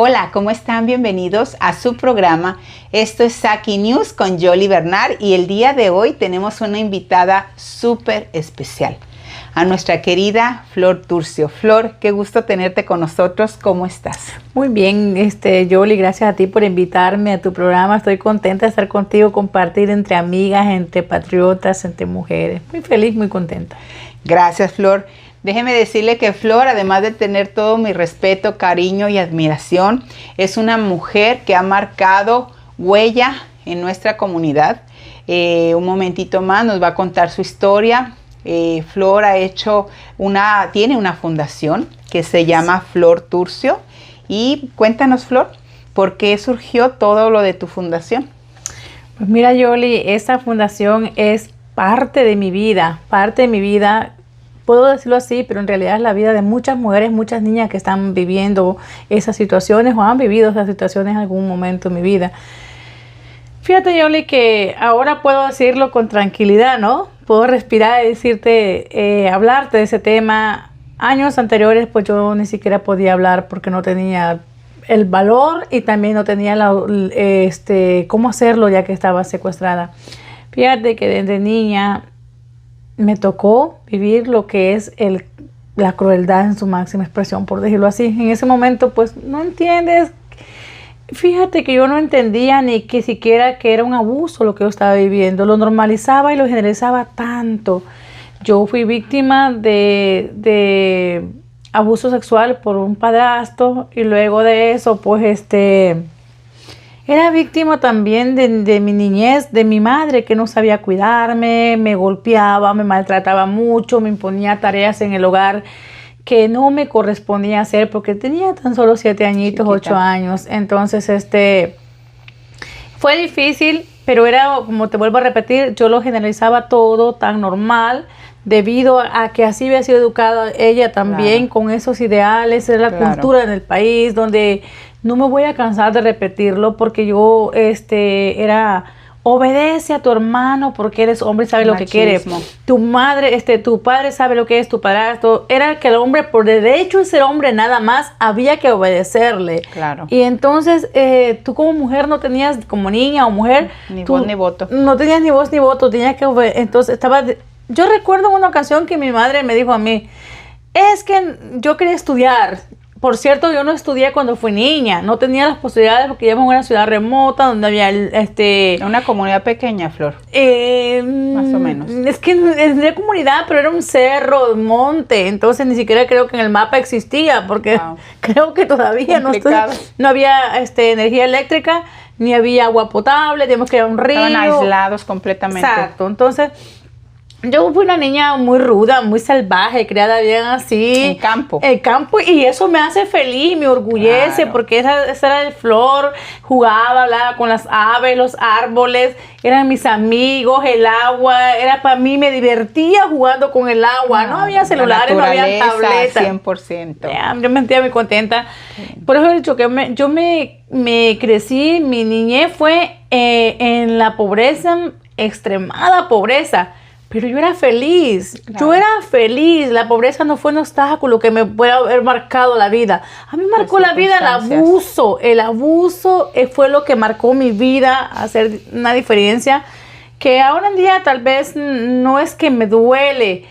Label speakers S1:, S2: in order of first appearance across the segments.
S1: Hola, ¿cómo están? Bienvenidos a su programa. Esto es Saki News con Yoli Bernard y el día de hoy tenemos una invitada súper especial, a nuestra querida Flor Turcio. Flor, qué gusto tenerte con nosotros. ¿Cómo estás?
S2: Muy bien, Yoli, gracias a ti por invitarme a tu programa. Estoy contenta de estar contigo, compartir entre amigas, entre patriotas, entre mujeres. Muy feliz, muy contenta.
S1: Gracias, Flor. Déjeme decirle que Flor, además de tener todo mi respeto, cariño y admiración, es una mujer que ha marcado huella en nuestra comunidad. Un momentito más nos va a contar su historia. Flor tiene una fundación que se llama Flor Turcio. Y cuéntanos, Flor, ¿por qué surgió todo lo de tu fundación?
S2: Pues mira, Yoli, esta fundación es parte de mi vida, puedo decirlo así, pero en realidad es la vida de muchas mujeres, muchas niñas que están viviendo esas situaciones o han vivido esas situaciones en algún momento de mi vida. Fíjate, Yoli, que ahora puedo decirlo con tranquilidad, ¿no? Puedo respirar y decirte, hablarte de ese tema. Años anteriores, pues yo ni siquiera podía hablar porque no tenía el valor y también no tenía cómo hacerlo ya que estaba secuestrada. Fíjate que desde niña me tocó vivir lo que es la crueldad en su máxima expresión, por decirlo así. En ese momento, pues, no entiendes. Fíjate que yo no entendía ni que siquiera que era un abuso lo que yo estaba viviendo. Lo normalizaba y lo generalizaba tanto. Yo fui víctima de abuso sexual por un padrastro y luego de eso, pues, era víctima también de mi niñez, de mi madre que no sabía cuidarme, me golpeaba, me maltrataba mucho, me imponía tareas en el hogar que no me correspondía hacer porque tenía tan solo 7 añitos, 8 años. Entonces, fue difícil, pero era, como te vuelvo a repetir, yo lo generalizaba todo tan normal debido a que así había sido educada ella también, claro, con esos ideales, era la cultura en el país donde no me voy a cansar de repetirlo porque yo era obedece a tu hermano porque eres hombre y sabes lo que quiere. Tu madre, tu padre sabe lo que es tu padrastro. Era que el hombre, por derecho de ser hombre nada más, había que obedecerle.
S1: Claro.
S2: Y entonces tú como mujer no tenías, como niña o mujer,
S1: ni voz ni voto.
S2: No tenías ni voz ni voto, tenías que obedecer. Entonces yo recuerdo en una ocasión que mi madre me dijo a mí, es que yo quería estudiar. Por cierto, yo no estudié cuando fui niña, no tenía las posibilidades porque vivíamos en una ciudad remota donde había
S1: una comunidad pequeña, Flor. Más o menos.
S2: Es que es de comunidad, pero era un cerro, un monte, entonces ni siquiera creo que en el mapa existía, porque creo que todavía no había energía eléctrica, ni había agua potable, teníamos que ir a un río.
S1: Estaban aislados completamente.
S2: Exacto, entonces yo fui una niña muy ruda, muy salvaje, criada bien así.
S1: En campo.
S2: En campo, y eso me hace feliz, me orgullece, claro, porque esa era el Flor, jugaba, hablaba con las aves, los árboles, eran mis amigos, el agua, era para mí, me divertía jugando con el agua, no había celulares, no había tabletas.
S1: 100%.
S2: Yo me sentía muy contenta. Sí. Por eso he dicho que yo me crecí, mi niñez fue en la pobreza, extremada pobreza. Pero yo era feliz, claro, yo era feliz, la pobreza no fue un obstáculo que me pueda haber marcado la vida. A mí me marcó la vida el abuso fue lo que marcó mi vida, hacer una diferencia que ahora en día tal vez no es que me duele,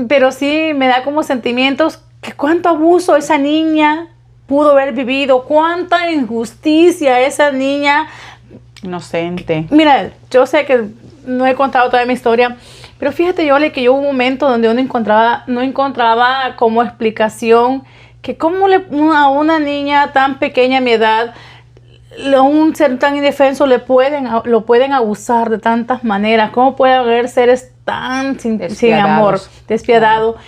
S2: pero sí me da como sentimientos que cuánto abuso esa niña pudo haber vivido, cuánta injusticia esa niña.
S1: Inocente.
S2: Mira, yo sé que no he contado toda mi historia, pero fíjate, Yoli, que yo hubo un momento donde no encontraba como explicación que cómo a una niña tan pequeña a mi edad, a un ser tan indefenso lo pueden abusar de tantas maneras. ¿Cómo puede haber seres tan sin amor, despiadados? Claro.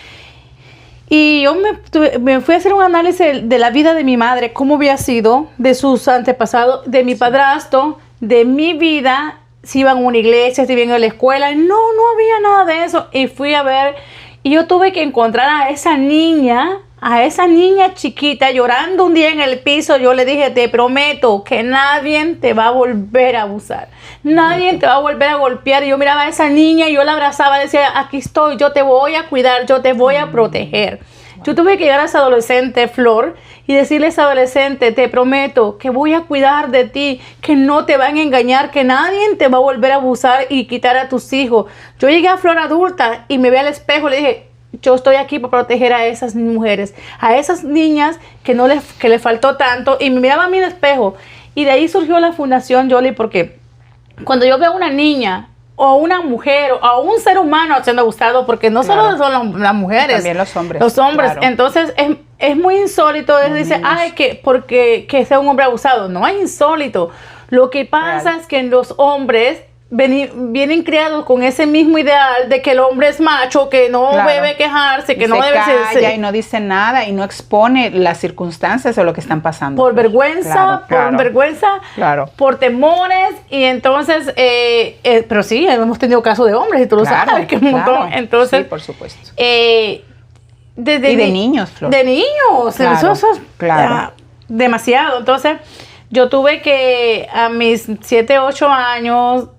S2: Y yo me fui a hacer un análisis de la vida de mi madre, cómo había sido, de sus antepasados, de mi padrastro, de mi vida. Si iban a una iglesia, si iban a la escuela, no había nada de eso. Y fui a ver, y yo tuve que encontrar a esa niña chiquita llorando un día en el piso. Yo le dije, te prometo que nadie te va a volver a abusar, nadie te va a volver a golpear. Y yo miraba a esa niña y yo la abrazaba, decía, aquí estoy, yo te voy a cuidar, yo te voy a proteger. Yo tuve que llegar a esa adolescente, Flor, y decirle a esa adolescente, te prometo que voy a cuidar de ti, que no te van a engañar, que nadie te va a volver a abusar y quitar a tus hijos. Yo llegué a Flor adulta y me vi al espejo y le dije, yo estoy aquí para proteger a esas mujeres, a esas niñas que les faltó tanto, y me miraba a mí en el espejo. Y de ahí surgió la Fundación Yoli, porque cuando yo veo a una niña o una mujer o a un ser humano siendo abusado, porque no solo son las mujeres,
S1: también los hombres.
S2: Los hombres. Claro. Entonces es muy insólito. Dice, ay, que sea un hombre abusado. No es insólito. Lo que pasa es que en los hombres vienen criados con ese mismo ideal de que el hombre es macho, que no debe quejarse, que no debe
S1: ser, y no dice nada y no expone las circunstancias o lo que están pasando.
S2: Por vergüenza, por temores, y entonces, pero sí, hemos tenido casos de hombres y tú lo sabes, que un montón. Entonces,
S1: sí, por supuesto.
S2: Y
S1: de niños, Flor.
S2: De niños, eso es demasiado. Entonces, yo tuve que a mis 7, 8 años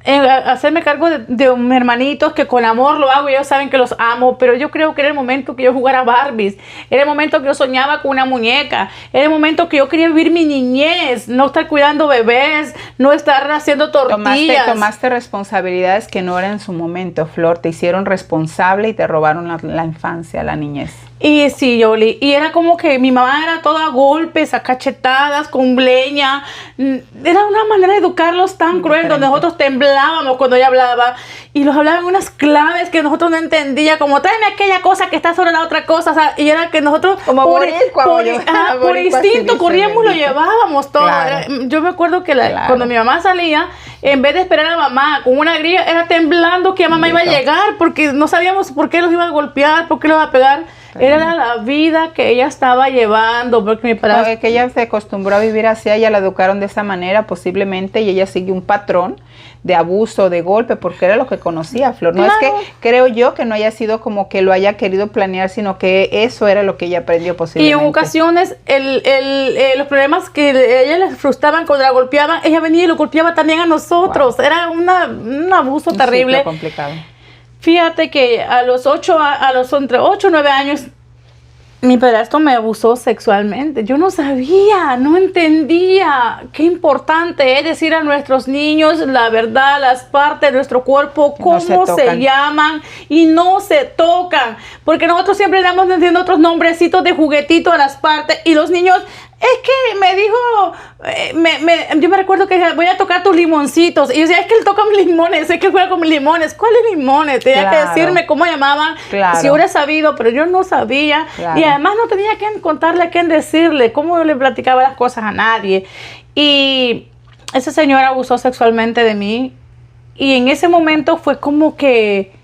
S2: hacerme cargo de mis hermanitos, que con amor lo hago y ellos saben que los amo, pero yo creo que era el momento que yo jugara Barbies, era el momento que yo soñaba con una muñeca, era el momento que yo quería vivir mi niñez, no estar cuidando bebés, no estar haciendo tortillas.
S1: Tomaste responsabilidades que no eran en su momento, Flor, te hicieron responsable y te robaron la infancia, la niñez.
S2: Y sí, Yoli, y era como que mi mamá era toda a golpes, a cachetadas, con leña. Era una manera de educarlos tan cruel, donde nosotros temblábamos cuando ella hablaba, y los hablaba en unas claves que nosotros no entendíamos, como tráeme aquella cosa que está sobre la otra cosa, o sea, y era que nosotros
S1: como
S2: por instinto corríamos, lo llevábamos todo. Yo me acuerdo que cuando mi mamá salía, en vez de esperar a mamá con una grilla, era temblando que mamá iba a llegar, porque no sabíamos por qué los iba a golpear, por qué los iba a pegar. Era la vida que ella estaba llevando, porque mi padre...
S1: que ella se acostumbró a vivir así, ella la educaron de esa manera posiblemente, y ella sigue un patrón de abuso, de golpe, porque era lo que conocía, Flor. No es que, creo yo, que no haya sido como que lo haya querido planear, sino que eso era lo que ella aprendió posiblemente.
S2: Y en ocasiones, los problemas que ella les frustraban cuando la golpeaban, ella venía y lo golpeaba también a nosotros. Wow. Era un abuso terrible.
S1: Un complicado.
S2: Fíjate que entre 8 y 9 años, mi padrastro me abusó sexualmente. Yo no sabía, no entendía qué importante es decir a nuestros niños la verdad, las partes de nuestro cuerpo, cómo se llaman y no se tocan. Porque nosotros siempre le damos diciendo otros nombrecitos de juguetito a las partes, y los niños... Es que me dijo, yo me recuerdo que voy a tocar tus limoncitos. Y yo decía, es que él toca mis limones, es que juega con mis limones. ¿Cuáles limones? Tenía que decirme cómo llamaban, si hubiera sabido, pero yo no sabía. Y además no tenía que contarle a quién decirle, cómo yo le platicaba las cosas a nadie. Y ese señor abusó sexualmente de mí. Y en ese momento fue como que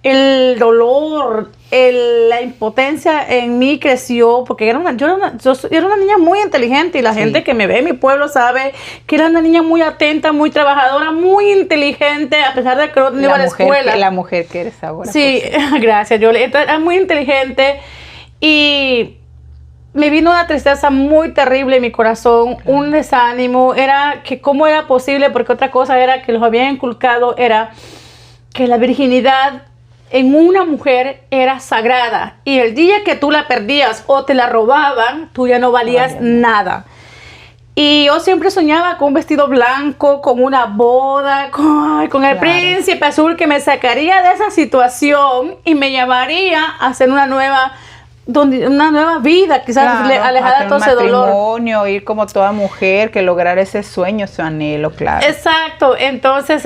S2: el dolor, la impotencia en mí creció, porque yo era una niña muy inteligente, y la gente que me ve en mi pueblo sabe que era una niña muy atenta, muy trabajadora, muy inteligente, a pesar de que no iba a la escuela.
S1: La mujer que eres ahora.
S2: Sí, gracias, yo era muy inteligente, y me vino una tristeza muy terrible en mi corazón, un desánimo, era que cómo era posible, porque otra cosa era que los habían inculcado, era que la virginidad en una mujer era sagrada, y el día que tú la perdías o te la robaban, tú ya no valías nada. Y yo siempre soñaba con un vestido blanco, con una boda, con el príncipe azul que me sacaría de esa situación y me llevaría a hacer una nueva vida, quizás alejada de todo ese dolor.
S1: Matrimonio, ir como toda mujer, que lograr ese sueño, su anhelo, claro.
S2: Exacto. Entonces,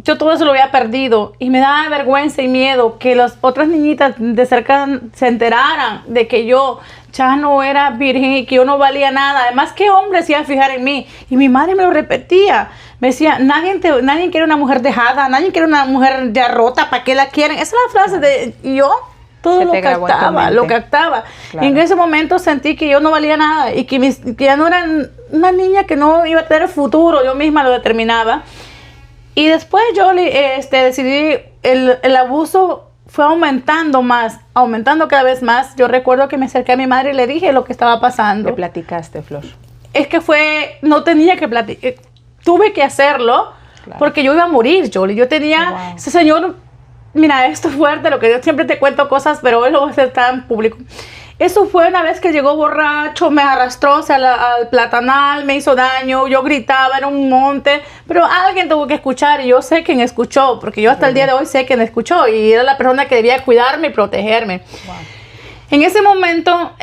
S2: yo todo eso lo había perdido, y me daba vergüenza y miedo que las otras niñitas de cerca se enteraran de que yo ya no era virgen y que yo no valía nada. Además, ¿qué hombre se iba a fijar en mí? Y mi madre me lo repetía. Me decía, nadie quiere una mujer dejada, nadie quiere una mujer ya rota, ¿para qué la quieren? Esa es la frase de yo. Todo lo captaba. Claro. Y en ese momento sentí que yo no valía nada, y que ya no era una niña que no iba a tener futuro, yo misma lo determinaba. Y después yo decidí, el abuso fue aumentando cada vez más. Yo recuerdo que me acerqué a mi madre y le dije lo que estaba pasando.
S1: ¿Qué platicaste, Flor?
S2: Es que no tenía que platicar, tuve que hacerlo, porque yo iba a morir, Yoli. Yo tenía, ese señor mira, esto es fuerte, lo que yo siempre te cuento cosas, pero hoy lo voy a hacer tan público. Eso fue una vez que llegó borracho, me arrastró al platanal, me hizo daño, yo gritaba en un monte, pero alguien tuvo que escuchar y yo sé quién escuchó, porque yo hasta el día de hoy sé quién escuchó y era la persona que debía cuidarme y protegerme. Wow. En ese momento,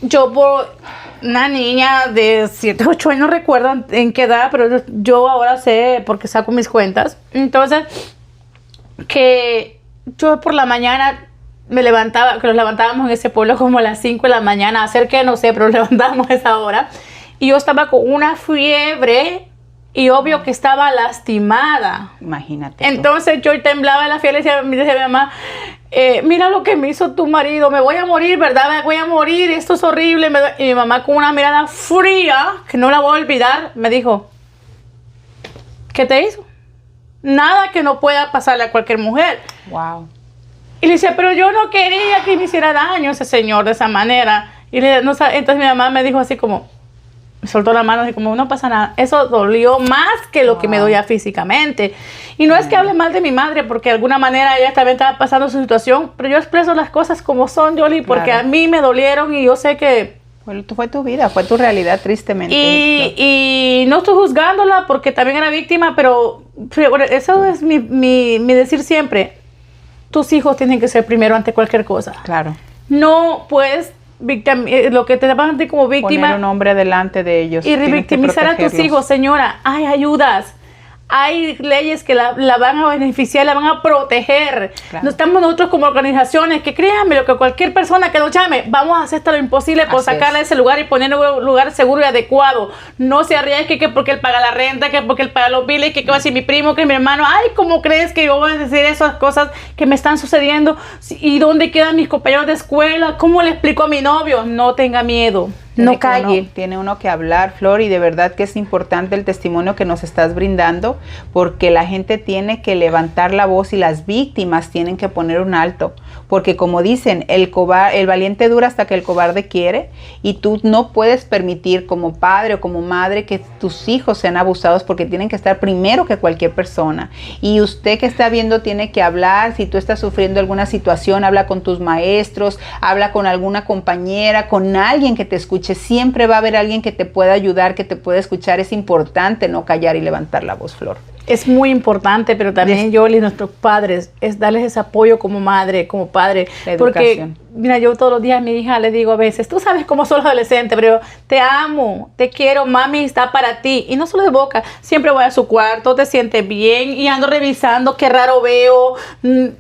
S2: yo por una niña de 7, 8 años, no recuerdo en qué edad, pero yo ahora sé porque saco mis cuentas. Entonces, que yo por la mañana me levantaba, que nos levantábamos en ese pueblo como a las 5 de la mañana, hacer que no sé, pero nos levantábamos a esa hora. Y yo estaba con una fiebre y obvio que estaba lastimada.
S1: Imagínate.
S2: Entonces yo temblaba de la fiebre y decía a mi mamá, mira lo que me hizo tu marido, me voy a morir, ¿verdad? Me voy a morir, esto es horrible. Y mi mamá con una mirada fría, que no la voy a olvidar, me dijo, ¿qué te hizo? Nada que no pueda pasarle a cualquier mujer.
S1: Wow.
S2: Y le decía, pero yo no quería que me hiciera daño ese señor de esa manera. Y entonces mi mamá me dijo así como, me soltó la mano así como, no pasa nada. Eso dolió más que lo que me dolía físicamente. Y no es que hable mal de mi madre, porque de alguna manera ella también estaba pasando su situación, pero yo expreso las cosas como son, Yoli, porque a mí me dolieron y yo sé que...
S1: Fue tu vida, fue tu realidad, tristemente.
S2: Y no estoy juzgándola porque también era víctima, pero eso es mi decir siempre. Tus hijos tienen que ser primero ante cualquier cosa.
S1: Claro.
S2: No puedes lo que te van a ti como víctima.
S1: Poner un hombre delante de ellos.
S2: Y revictimizar a tus hijos, señora. Hay ayudas. Hay leyes que la van a beneficiar, la van a proteger. Claro. No estamos nosotros como organizaciones que créanme, lo que cualquier persona que nos llame, vamos a hacer todo lo imposible por sacarla de ese lugar y ponerlo en un lugar seguro y adecuado. No se arriesgue que porque él paga la renta, que porque él paga los biles, que va a decir mi primo, que mi hermano. Ay, ¿cómo crees que yo voy a decir esas cosas que me están sucediendo? ¿Y dónde quedan mis compañeros de escuela? ¿Cómo le explico a mi novio? No tenga miedo. No calle.
S1: Tiene uno que hablar, Flor, y de verdad que es importante el testimonio que nos estás brindando, porque la gente tiene que levantar la voz y las víctimas tienen que poner un alto, porque como dicen, el valiente dura hasta que el cobarde quiere, y tú no puedes permitir como padre o como madre que tus hijos sean abusados, porque tienen que estar primero que cualquier persona. Y usted que está viendo tiene que hablar. Si tú estás sufriendo alguna situación, habla con tus maestros, habla con alguna compañera, con alguien que te escuche. Siempre va a haber alguien que te pueda ayudar, que te pueda escuchar. Es importante no callar y levantar la voz, Flor.
S2: Es muy importante, pero también Yoli, nuestros padres, es darles ese apoyo como madre, como padre.
S1: La educación.
S2: Porque, mira, yo todos los días a mi hija le digo a veces, tú sabes cómo son los adolescentes, pero te amo, te quiero, mami está para ti. Y no solo de boca, siempre voy a su cuarto, te sientes bien y ando revisando, qué raro veo.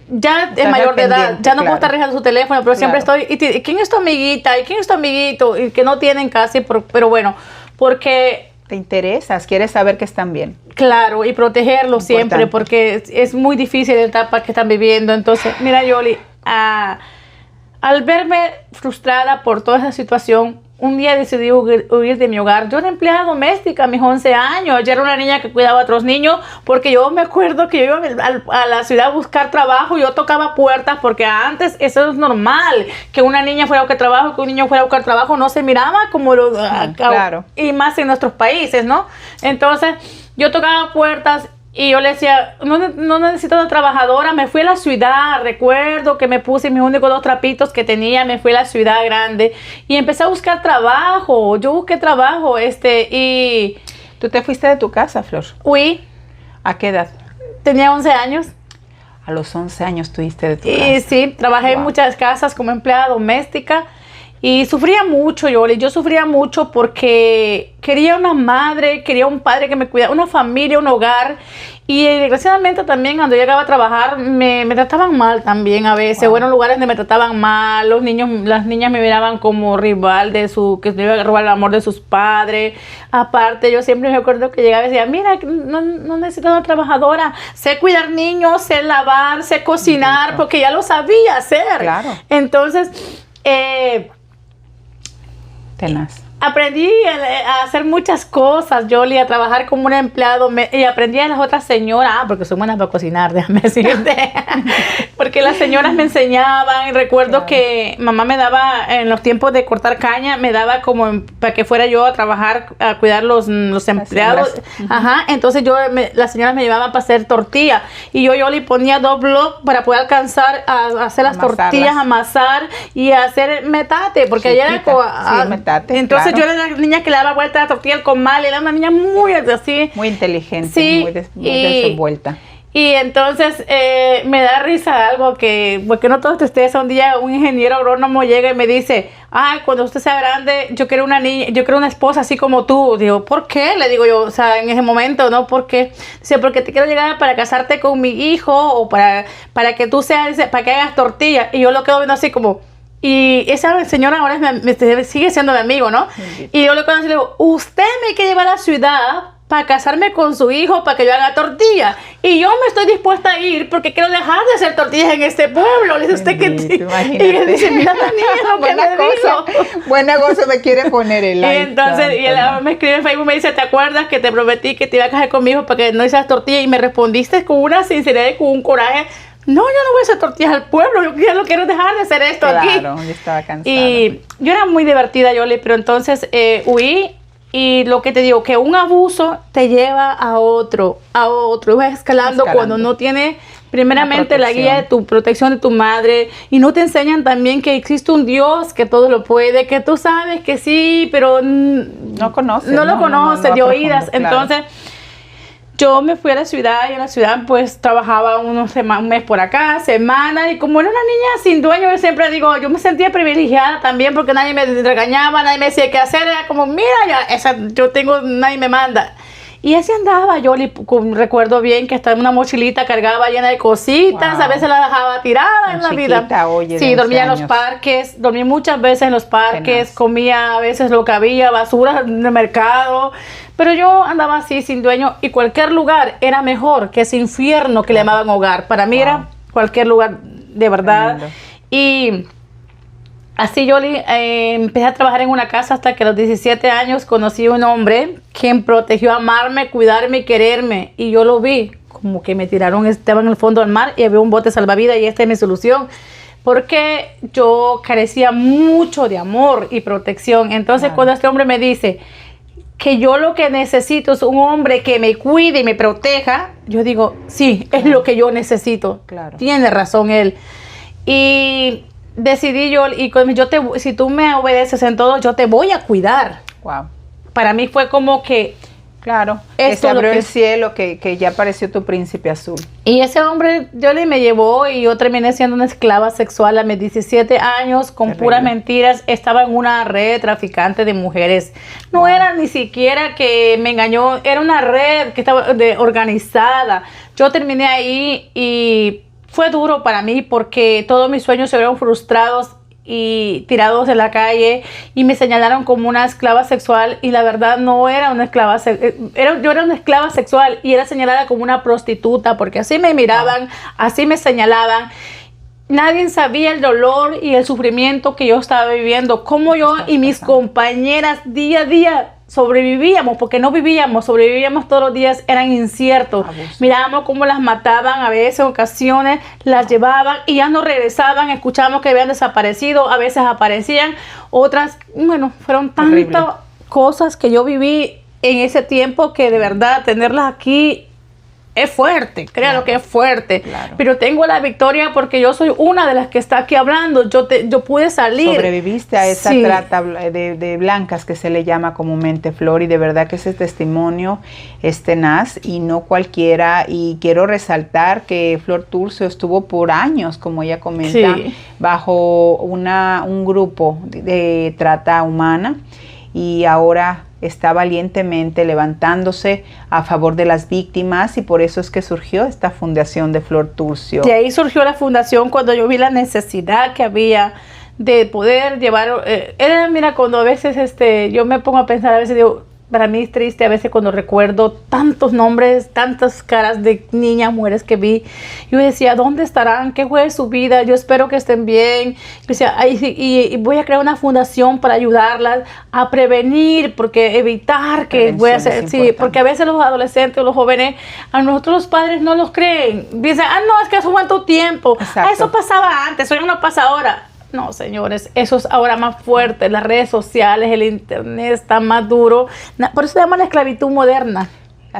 S2: Ya es mayor de edad, ya no puedo estar revisando su teléfono, pero siempre estoy, ¿y quién es tu amiguita? ¿Y quién es tu amiguito? Y que no tienen casi, pero bueno, porque...
S1: Te interesas, quieres saber que están bien.
S2: Claro, y protegerlos siempre, porque es muy difícil la etapa que están viviendo. Entonces, mira, Yoli, al verme frustrada por toda esa situación, un día decidí huir de mi hogar. Yo era empleada doméstica a mis 11 años. Yo era una niña que cuidaba a otros niños, porque yo me acuerdo que yo iba a la ciudad a buscar trabajo. Yo tocaba puertas, porque antes eso es normal, que una niña fuera a buscar trabajo, que un niño fuera a buscar trabajo, no se miraba como
S1: claro.
S2: Y más en nuestros países, ¿no? Entonces, yo tocaba puertas y yo le decía, no necesito una trabajadora. Me fui a la ciudad, recuerdo que me puse mis únicos 2 trapitos que tenía, me fui a la ciudad grande y empecé a buscar trabajo. Yo busqué trabajo, y...
S1: ¿Tú te fuiste de tu casa, Flor?
S2: Huí.
S1: ¿A qué edad?
S2: Tenía 11 años.
S1: A los 11 años tuviste de tu casa.
S2: Y sí, trabajé en muchas casas como empleada doméstica. Y sufría mucho, Yoli. Yo sufría mucho porque quería una madre, quería un padre que me cuidara, una familia, un hogar. Y desgraciadamente también cuando llegaba a trabajar me trataban mal también a veces. Wow. Bueno, lugares donde me trataban mal. Los niños, las niñas me miraban como rival que me iba a robar el amor de sus padres. Aparte, yo siempre me acuerdo que llegaba y decía, mira, no necesito una trabajadora. Sé cuidar niños, sé lavar, sé cocinar, porque ya lo sabía hacer.
S1: Claro.
S2: Entonces,
S1: tenaz.
S2: aprendí a hacer muchas cosas, Yoli, a trabajar como un empleado, y aprendí a las otras señoras, porque soy buena para cocinar, déjame decirte, porque las señoras me enseñaban, y recuerdo que mamá me daba, en los tiempos de cortar caña, me daba como para que fuera yo a trabajar, a cuidar los empleados, entonces las señoras me llevaban para hacer tortillas, y yo le ponía 2 bloques para poder alcanzar a hacer las tortillas, amasar y hacer metate, porque allá era
S1: metate,
S2: entonces yo era la niña que le daba vuelta a la tortilla al comal, era una niña muy así.
S1: Muy inteligente, muy desenvuelta.
S2: Y entonces me da risa algo porque no todos ustedes, un día un ingeniero agrónomo llega y me dice, ay, cuando usted sea grande, yo quiero una niña, yo quiero una esposa así como tú. Digo, ¿por qué? Le digo yo, o sea, en ese momento, ¿no? ¿Por qué? Dice, porque te quiero llegar para casarte con mi hijo o para que tú seas, dice, para que hagas tortillas. Y yo lo quedo viendo así como... Y esa señora ahora sigue siendo mi amigo, ¿no? Sí. Y yo le conozco y le digo, usted me quiere llevar a la ciudad para casarme con su hijo, para que yo haga tortillas. Y yo me estoy dispuesta a ir porque quiero dejar de hacer tortillas en este pueblo. Le dice usted que... Y él dice, mira la niña lo que me dijo.
S1: Buen negocio me quiere poner el like.
S2: Entonces, y él me escribe en Facebook, me dice, ¿te acuerdas que te prometí que te iba a casar con mi hijo para que no hicieras tortillas? Y me respondiste con una sinceridad y con un coraje. No, yo no voy a hacer tortillas al pueblo, yo ya no quiero dejar de hacer esto aquí.
S1: Claro, yo estaba cansada.
S2: Y yo era muy divertida, Yoli, pero entonces huí, y lo que te digo, que un abuso te lleva a otro, y vas escalando cuando no tienes primeramente la guía de tu protección de tu madre, y no te enseñan también que existe un Dios que todo lo puede, que tú sabes que sí, pero
S1: no conoces.
S2: No lo conoces de oídas,
S1: claro.
S2: Entonces... Yo me fui a la ciudad y en la ciudad pues trabajaba un mes por acá, semana, y como era una niña sin dueño, yo siempre digo, yo me sentía privilegiada también porque nadie me regañaba, nadie me decía qué hacer, era como, mira, nadie me manda. Y así andaba, yo recuerdo bien que estaba en una mochilita, cargaba llena de cositas, a veces la dejaba tirada en la vida.
S1: Oye,
S2: sí, dormía en los parques, dormí muchas veces en los parques, comía a veces lo que había, basura en el mercado. Pero yo andaba así, sin dueño, y cualquier lugar era mejor que ese infierno que le llamaban hogar. Para mí era cualquier lugar, de verdad. Tremendo. Y así yo empecé a trabajar en una casa hasta que a los 17 años conocí a un hombre quien protegió amarme, cuidarme y quererme. Y yo lo vi, como que me tiraron, estaba en el fondo del mar y había un bote salvavidas y esta es mi solución. Porque yo carecía mucho de amor y protección. Entonces cuando este hombre me dice... que yo lo que necesito es un hombre que me cuide y me proteja, yo digo, sí, es lo que yo necesito. Claro. Tiene razón él. Y decidí si tú me obedeces en todo, yo te voy a cuidar.
S1: Wow.
S2: Para mí fue como que...
S1: Claro, se abrió el cielo, que ya apareció tu príncipe azul.
S2: Y ese hombre, me llevó y yo terminé siendo una esclava sexual a mis 17 años con puras mentiras. Estaba en una red traficante de mujeres. No era ni siquiera que me engañó, era una red que estaba organizada. Yo terminé ahí y fue duro para mí porque todos mis sueños se vieron frustrados y tirados en la calle y me señalaron como una esclava sexual y la verdad no era una esclava yo era una esclava sexual y era señalada como una prostituta porque así me miraban, así me señalaban. Nadie sabía el dolor y el sufrimiento que yo estaba viviendo, cómo yo y mis compañeras día a día sobrevivíamos, porque no vivíamos, sobrevivíamos todos los días, eran inciertos. Mirábamos cómo las mataban, a veces, en ocasiones, las llevaban y ya no regresaban, escuchábamos que habían desaparecido, a veces aparecían, otras, fueron tantas cosas que yo viví en ese tiempo que de verdad tenerlas aquí es fuerte, créalo que es fuerte, pero tengo la victoria porque yo soy una de las que está aquí hablando, yo pude salir.
S1: Sobreviviste a esa trata de blancas que se le llama comúnmente, Flor, y de verdad que ese testimonio es tenaz y no cualquiera, y quiero resaltar que Flor Turcio estuvo por años, como ella comenta, bajo un grupo de trata humana y ahora está valientemente levantándose a favor de las víctimas y por eso es que surgió esta fundación de Flor Turcio.
S2: De ahí surgió la fundación cuando yo vi la necesidad que había de poder llevar, mira, cuando a veces yo me pongo a pensar, a veces digo, para mí es triste a veces cuando recuerdo tantos nombres, tantas caras de niñas, mujeres que vi. Yo decía, ¿dónde estarán? ¿Qué fue de su vida? Yo espero que estén bien. Yo decía, ay, y voy a crear una fundación para ayudarlas a prevenir, porque evitar que voy a hacer, sí, porque a veces los adolescentes o los jóvenes, a nosotros los padres no los creen. Dicen, no, es que eso fue en tu tiempo. Eso pasaba antes, eso ya no pasa ahora. No, señores, eso es ahora más fuerte. Las redes sociales, el internet está más duro. Por eso se llama la esclavitud moderna.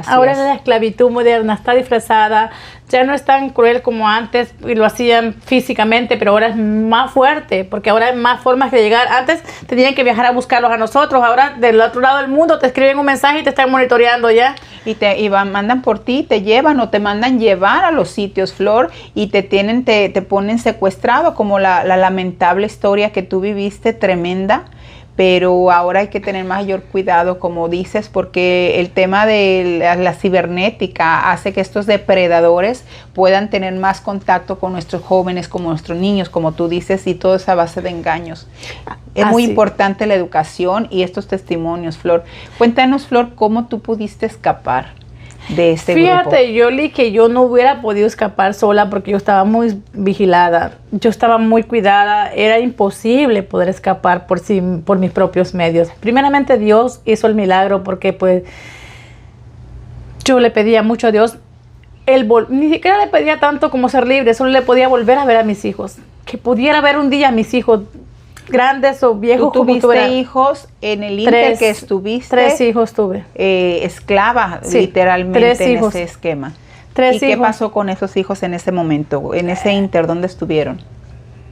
S2: Ahora es la esclavitud moderna, está disfrazada, ya no es tan cruel como antes y lo hacían físicamente, pero ahora es más fuerte, porque ahora hay más formas de llegar. Antes tenían que viajar a buscarlos a nosotros, ahora del otro lado del mundo te escriben un mensaje y te están monitoreando ya.
S1: Y mandan por ti, te llevan o te mandan llevar a los sitios, Flor, y te ponen secuestrado, como la lamentable historia que tú viviste, tremenda. Pero ahora hay que tener mayor cuidado, como dices, porque el tema de la cibernética hace que estos depredadores puedan tener más contacto con nuestros jóvenes, como nuestros niños, como tú dices, y todo es a base de engaños. Es muy importante la educación y estos testimonios, Flor. Cuéntanos, Flor, ¿cómo tú pudiste escapar de este grupo?
S2: Fíjate, Yoli, que yo no hubiera podido escapar sola porque yo estaba muy vigilada, yo estaba muy cuidada, era imposible poder escapar por mis propios medios. Primeramente Dios hizo el milagro porque pues yo le pedía mucho a Dios, ni siquiera le pedía tanto como ser libre, solo le podía volver a ver a mis hijos, que pudiera ver un día a mis hijos grandes o viejos.
S1: ¿Tú tuviste hijos en el inter que estuviste?
S2: 3 hijos tuve.
S1: Esclava, sí, literalmente,
S2: 3 hijos.
S1: Ese esquema.
S2: 3 hijos.
S1: ¿Y qué pasó con esos hijos en ese momento, en ese inter? ¿Dónde estuvieron?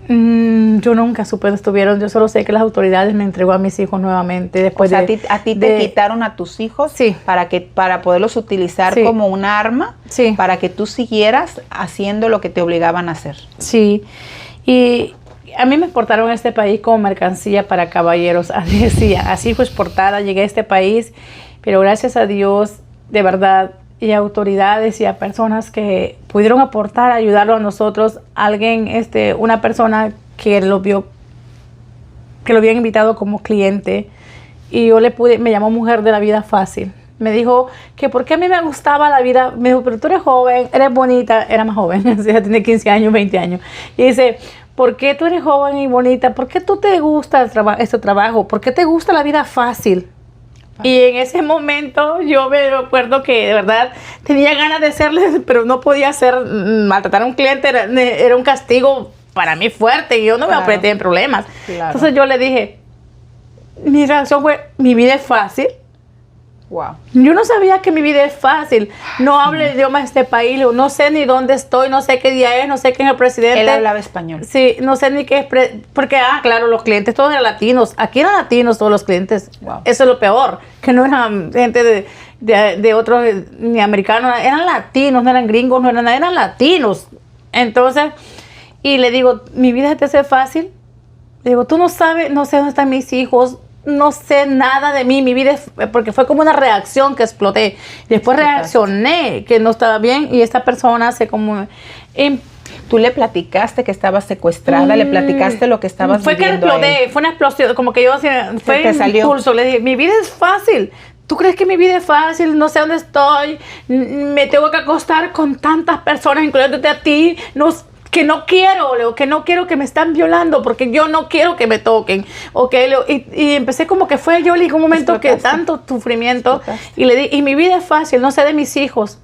S2: Yo nunca supe dónde estuvieron. Yo solo sé que las autoridades me entregó a mis hijos nuevamente. Después
S1: a ti te quitaron a tus hijos,
S2: sí,
S1: para poderlos utilizar, sí, como un arma, sí, para que tú siguieras haciendo lo que te obligaban a hacer.
S2: Sí, y a mí me exportaron a este país como mercancía para caballeros, así decía, así fue exportada, llegué a este país, pero gracias a Dios, de verdad, y a autoridades y a personas que pudieron aportar, ayudarlo a nosotros, una persona que lo habían invitado como cliente, y yo me llamó Mujer de la Vida Fácil. Me dijo que porque a mí me gustaba la vida, me dijo, pero tú eres joven, eres bonita, era más joven, o sea, tiene 15 años, 20 años, y dice, ¿por qué tú eres joven y bonita? ¿Por qué tú te gusta este trabajo? ¿Por qué te gusta la vida fácil? Y en ese momento yo me acuerdo que de verdad tenía ganas de hacerle, pero no podía hacer, maltratar a un cliente era un castigo para mí fuerte y yo no me apreté en problemas. Claro. Entonces yo le dije, mi reacción fue, mi vida es fácil.
S1: Wow.
S2: Yo no sabía que mi vida es fácil. No hablo el idioma de este país, no sé ni dónde estoy, no sé qué día es, no sé quién es el presidente.
S1: Él hablaba español.
S2: Sí, no sé ni qué es, porque, claro, los clientes todos eran latinos. Aquí eran latinos todos los clientes. Wow. Eso es lo peor, que no eran gente de otros, ni americanos, eran latinos, no eran gringos, no eran nada, eran latinos. Entonces, y le digo, mi vida te hace fácil. Le digo, tú no sabes, no sé dónde están mis hijos, no sé nada de mí, mi vida, porque fue como una reacción que exploté. Después reaccioné que no estaba bien y esta persona se como...
S1: ¿Tú le platicaste que estabas secuestrada? ¿Le platicaste lo que estabas viviendo?
S2: Fue que exploté, fue una explosión, como que yo hacía, fue un impulso. Le dije, mi vida es fácil. ¿Tú crees que mi vida es fácil? No sé dónde estoy. Me tengo que acostar con tantas personas, incluyéndote a ti. Que no quiero, Leo, que no quiero que me están violando porque yo no quiero que me toquen. Okay, Leo, y empecé como que fue yo, le dije un momento que tanto sufrimiento. Y le di, y mi vida es fácil, no sé de mis hijos.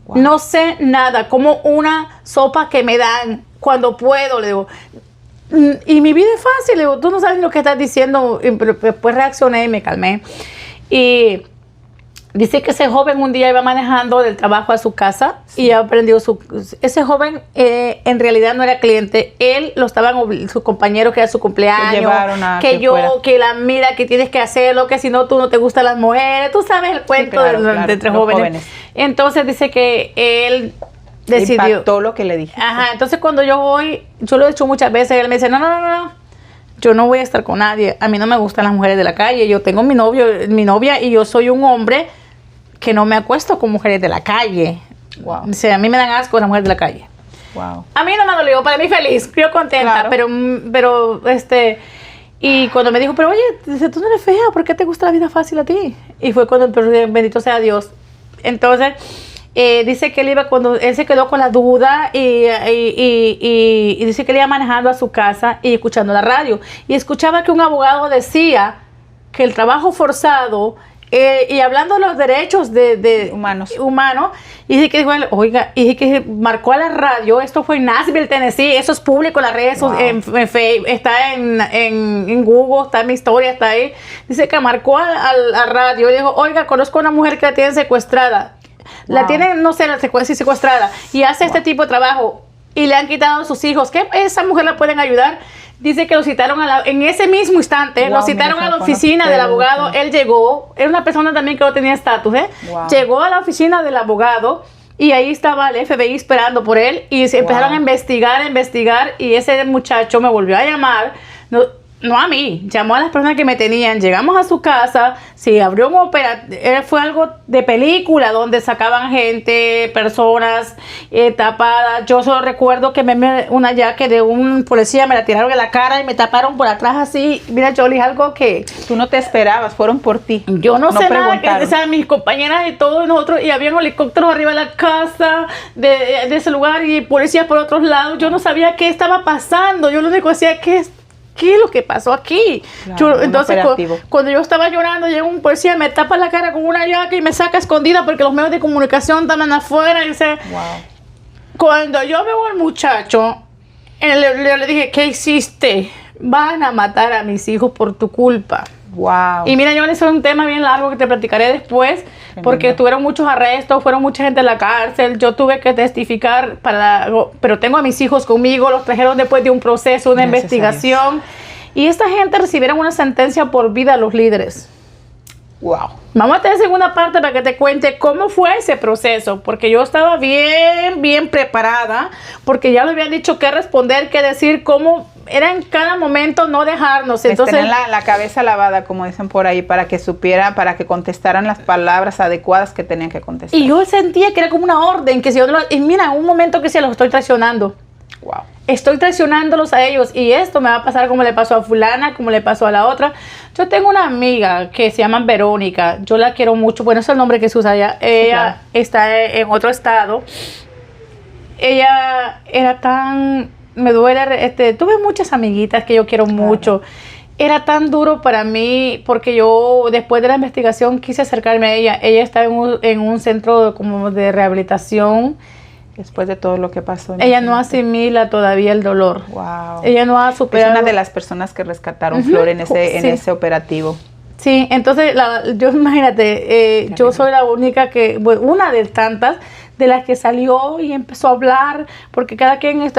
S2: Wow. No sé nada, como una sopa que me dan cuando puedo, le digo. Y mi vida es fácil, le digo, tú no sabes lo que estás diciendo. Pero después reaccioné y me calmé. Y dice que ese joven un día iba manejando del trabajo a su casa, sí, y aprendió ese joven en realidad no era cliente, él lo estaban su compañero que era su cumpleaños, que la mira que tienes que hacerlo, que si no tú no te gustan las mujeres, tú sabes el cuento, sí, claro, de entre jóvenes. Entonces dice que él decidió.
S1: Impactó lo que le dije.
S2: Ajá, entonces cuando yo voy, yo lo he hecho muchas veces, él me dice, no, yo no voy a estar con nadie, a mí no me gustan las mujeres de la calle, yo tengo mi novia y yo soy un hombre que no me acuesto con mujeres de la calle. Wow. O sea, a mí me dan asco las mujeres de la calle.
S1: Wow.
S2: A mí no me dolió, para mí feliz, yo contenta, claro. pero y cuando me dijo, pero oye, dice, tú no eres fea, ¿por qué te gusta la vida fácil a ti? y fue cuando, bendito sea Dios. Entonces, dice que él iba, cuando él se quedó con la duda y dice que él iba manejando a su casa y escuchando la radio. Y escuchaba que un abogado decía que el trabajo forzado, y hablando de los derechos de humanos, y dice que, bueno, oiga, y dice que marcó a la radio, esto fue en Nashville, Tennessee, eso es público en las redes, wow. en Facebook, está en Google, está en mi historia, está ahí. Dice que marcó a la radio y dijo, oiga, conozco a una mujer que la tienen secuestrada. Wow. La tienen, no sé, si secuestrada, y hace este tipo de trabajo, y le han quitado a sus hijos. ¿Qué esa mujer la pueden ayudar? Dice que lo citaron en ese mismo instante, wow, lo citaron a la oficina del abogado. Él llegó, era una persona también que no tenía estatus, wow. Llegó a la oficina del abogado y ahí estaba el FBI esperando por él y se empezaron a investigar, y ese muchacho me volvió a llamar. No a mí, llamó a las personas que me tenían, llegamos a su casa, se abrió un operativo, fue algo de película donde sacaban gente, personas tapadas. Yo solo recuerdo que una yaque de un policía me la tiraron en la cara y me taparon por atrás así. Mira, Jolie, algo que
S1: tú no te esperabas, fueron por ti.
S2: Yo no sé nada, o sea, mis compañeras y todos nosotros, y habían helicópteros arriba de la casa de ese lugar y policías por otros lados. Yo no sabía qué estaba pasando, yo lo único que decía ¿qué es lo que pasó aquí? Claro, entonces, cuando yo estaba llorando, llega un policía, me tapa la cara con una llaga y me saca escondida porque los medios de comunicación estaban afuera. Y dice, wow. Cuando yo veo al muchacho, le dije, ¿qué hiciste? Van a matar a mis hijos por tu culpa.
S1: Wow.
S2: Y mira, yo eso es un tema bien largo que te platicaré después, porque tuvieron muchos arrestos, fueron mucha gente en la cárcel, yo tuve que testificar pero tengo a mis hijos conmigo, los trajeron después de un proceso, una investigación, y esta gente recibieron una sentencia por vida a los líderes. Wow. Vamos a tener segunda parte para que te cuente cómo fue ese proceso, porque yo estaba bien preparada, porque ya le habían dicho qué responder, qué decir, cómo era en cada momento, no dejarnos. Entonces
S1: tener la cabeza lavada, como dicen por ahí, para que supieran, para que contestaran las palabras adecuadas que tenían que contestar.
S2: Y yo sentía que era como una orden, que si yo no, y mira, en un momento que se los estoy traicionando.
S1: Wow.
S2: Estoy traicionándolos a ellos y esto me va a pasar como le pasó a fulana, como le pasó a la otra. Yo tengo una amiga que se llama Verónica, yo la quiero mucho, bueno, es el nombre que se usa allá. Ella está en otro estado. Ella era tan, me duele, tuve muchas amiguitas que yo quiero mucho. Era tan duro para mí porque yo después de la investigación quise acercarme a ella. Ella está en un centro como de rehabilitación.
S1: Después de todo lo que pasó.
S2: Ella no asimila todavía el dolor.
S1: Wow.
S2: Ella no ha superado.
S1: Es una de las personas que rescataron Flor en ese operativo.
S2: Sí, entonces yo imagínate, yo soy la única bueno, una de tantas de las que salió y empezó a hablar, porque cada quien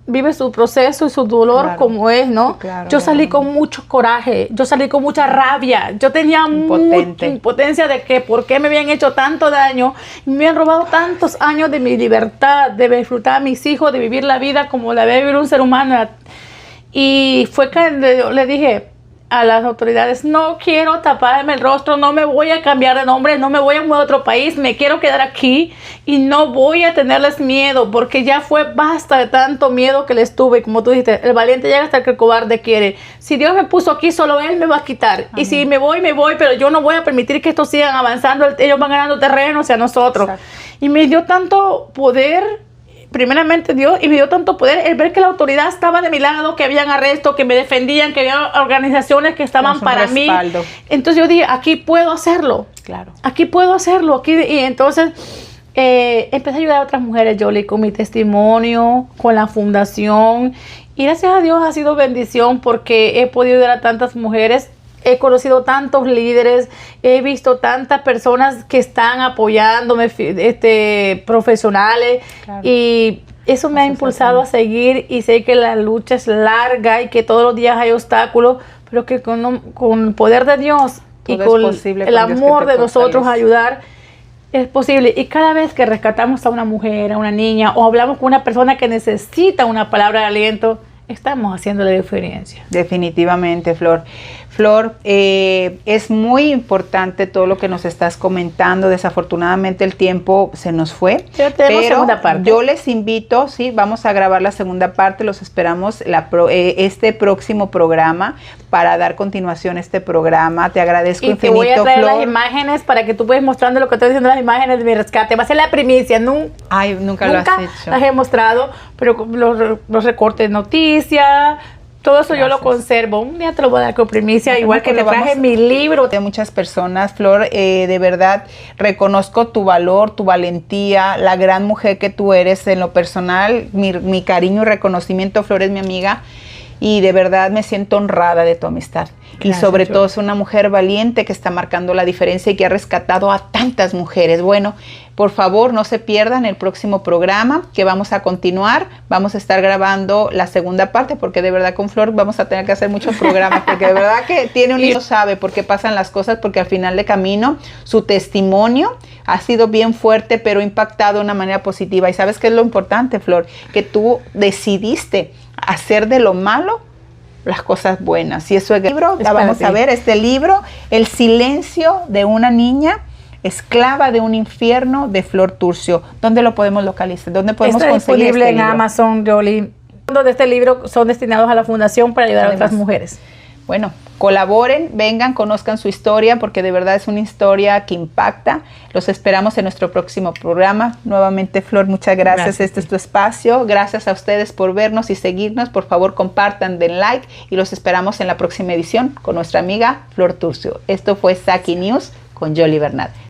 S2: vive su proceso y su dolor como es, ¿no? Claro, yo salí con mucho coraje, yo salí con mucha rabia, yo tenía mucha impotencia de que por qué me habían hecho tanto daño, me habían robado tantos años de mi libertad, de disfrutar a mis hijos, de vivir la vida como la debe vivir un ser humano. Y fue que le dije a las autoridades, no quiero taparme el rostro, no me voy a cambiar de nombre, no me voy a mudar a otro país, me quiero quedar aquí y no voy a tenerles miedo, porque ya fue basta de tanto miedo que les tuve. Como tú dijiste, el valiente llega hasta que el cobarde quiere. Si Dios me puso aquí, solo Él me va a quitar. Amén. Y si me voy, pero yo no voy a permitir que estos sigan avanzando, ellos van ganando terreno hacia nosotros. Exacto. Y me dio tanto poder, primeramente Dios, y me dio tanto poder el ver que la autoridad estaba de mi lado, que habían arrestos, que me defendían, que había organizaciones que estaban para mí. Entonces yo dije, aquí puedo hacerlo. Claro. Aquí puedo hacerlo. Aquí. Y entonces empecé a ayudar a otras mujeres, Jolie, con mi testimonio, con la fundación. Y gracias a Dios ha sido bendición porque he podido ayudar a tantas mujeres. He conocido tantos líderes, he visto tantas personas que están apoyándome, profesionales, claro. Y eso me ha impulsado a seguir, y sé que la lucha es larga y que todos los días hay obstáculos, pero que con el poder de Dios todo y con el amor de nosotros ayudar, es posible. Y cada vez que rescatamos a una mujer, a una niña, o hablamos con una persona que necesita una palabra de aliento, estamos haciendo la diferencia.
S1: Definitivamente, Flor. Flor, es muy importante todo lo que nos estás comentando. Desafortunadamente el tiempo se nos fue.
S2: Pero segunda parte.
S1: Yo les invito, sí, vamos a grabar la segunda parte. Los esperamos este próximo programa para dar continuación a este programa. Te agradezco
S2: y
S1: infinito,
S2: te voy a traer
S1: Flor.
S2: las imágenes para que tú puedas mostrando lo que estoy diciendo, las imágenes de mi rescate. Va a ser la primicia.
S1: Ay, nunca lo has hecho.
S2: Las he mostrado, pero los recortes de noticias, todo eso. Gracias. Yo lo conservo. Un día te lo voy a dar con primicia, igual que le traje mi libro.
S1: De muchas personas, Flor, de verdad reconozco tu valor, tu valentía, la gran mujer que tú eres. En lo personal, mi cariño y reconocimiento, Flor es mi amiga, y de verdad me siento honrada de tu amistad. Gracias, y sobre todo es una mujer valiente que está marcando la diferencia y que ha rescatado a tantas mujeres. Bueno, por favor, no se pierdan el próximo programa que vamos a continuar. Vamos a estar grabando la segunda parte, porque de verdad con Flor vamos a tener que hacer muchos programas, porque de verdad que tiene un hijo, sabe por qué pasan las cosas, porque al final de camino su testimonio ha sido bien fuerte, pero impactado de una manera positiva. Y ¿sabes qué es lo importante, Flor? Que tú decidiste hacer de lo malo las cosas buenas. Y eso es el libro, la vamos a ver, este libro, El silencio de una niña esclava de un infierno, de Flor Turcio. ¿Dónde lo podemos localizar? ¿Dónde podemos conseguir este libro? Está disponible en
S2: Amazon, Jolie. Los fondos de este libro son destinados a la fundación para ayudar a otras mujeres.
S1: Bueno, colaboren, vengan, conozcan su historia, porque de verdad es una historia que impacta. Los esperamos en nuestro próximo programa. Nuevamente, Flor, muchas gracias. Este es tu espacio. Gracias a ustedes por vernos y seguirnos. Por favor, compartan, den like, y los esperamos en la próxima edición con nuestra amiga Flor Turcio. Esto fue Saki News con Jolie Bernat.